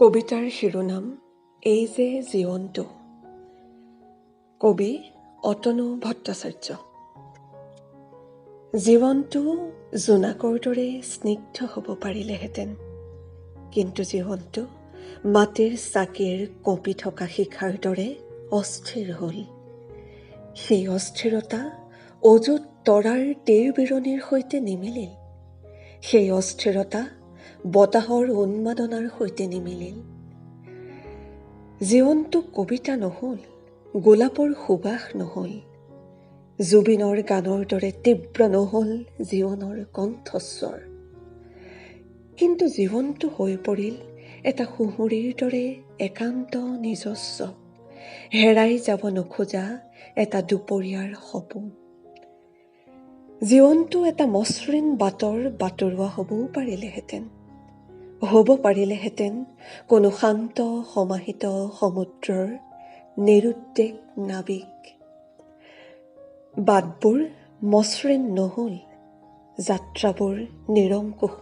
কবিতাৰ শিৰোনাম এই যে জীৱনটো। কবি অতনু ভট্টাচাৰ্য। জীৱনটো জোনাকৰ দৰে স্নিগ্ধ হ'ব পাৰিলেহেঁতেন, কিন্তু জীৱনটো মাটিৰ চাকিৰ কঁপি থকা শিখাৰ দৰে অস্থিৰ হ'ল। সেই অস্থিৰতা অযুত তৰাৰ তীৰ-বিৰণিৰ সৈতে নিমিলিল। সেই অস্থিৰতা বতাহৰ উন্মাদনাৰ সৈতে নিমিলিল। জীৱনটো কবিতা নহ'ল, গোলাপৰ সুবাস নহ'ল, জুবিনৰ গানৰ দৰে তীব্ৰ নহ'ল জীৱনৰ কণ্ঠস্বৰ। কিন্তু জীৱনটো হৈ পৰিল এটা সুঁহুৰিৰ দৰে একান্ত নিজস্ব, হেৰাই যাব নোখোজা এটা দুপৰীয়াৰ সপোন। জীৱনটো এটা মসৃণ বাটৰ বাটৰুৱা হ'বও পাৰিলেহেঁতেন, হ'ব পাৰিলেহেঁতেন কোনো শান্ত সমাহিত সমুদ্ৰৰ নিৰুদ্বেগ নাবিক। বাটবোৰ মসৃণ নহ'ল, যাত্ৰাবোৰ নিৰংকুশ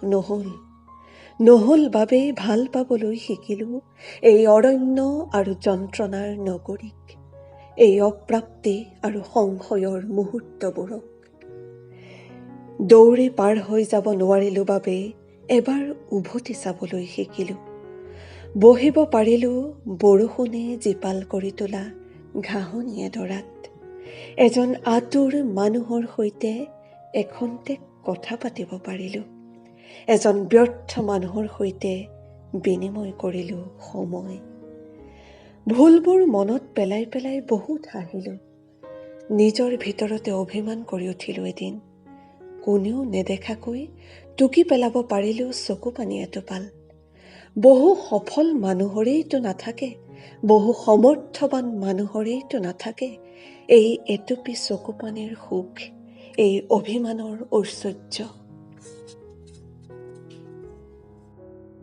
নহ'ল বাবেই ভাল পাবলৈ শিকিলোঁ এই অৰণ্য আৰু যন্ত্ৰণাৰ নগৰীক, এই অপ্ৰাপ্তি আৰু সংশয়ৰ মুহূৰ্তবোৰক। দৌৰি পাৰ হৈ যাব নোৱাৰিলোঁ বাবেই এবাৰ উভতি চাবলৈ শিকিলোঁ, বহিব পাৰিলোঁ বৰষুণে জীপাল কৰি তোলা ঘাঁহনি এডৰাত, এজন আতুৰ মানুহৰ সৈতে এখন্তেক কথা পাতিব পাৰিলোঁ, এজন ব্যৰ্থ মানুহৰ সৈতে বিনিময় কৰিলোঁ সময়। ভুলবোৰ মনত পেলাই পেলাই বহুত হাঁহিলোঁ, নিজৰ ভিতৰতে অভিমান কৰি উঠিলোঁ এদিন। কোনেও নেদেখাকৈ টুকি পেলাব পাৰিলোঁ চকু পানী এটোপাল। বহু সফল মানুহৰেইতো নাথাকে, বহু সমৰ্থবান মানুহৰেইতো নাথাকে এই এটুপি চকু পানীৰ সুখ, এই অভিমানৰ ঐশ্বৰ্য।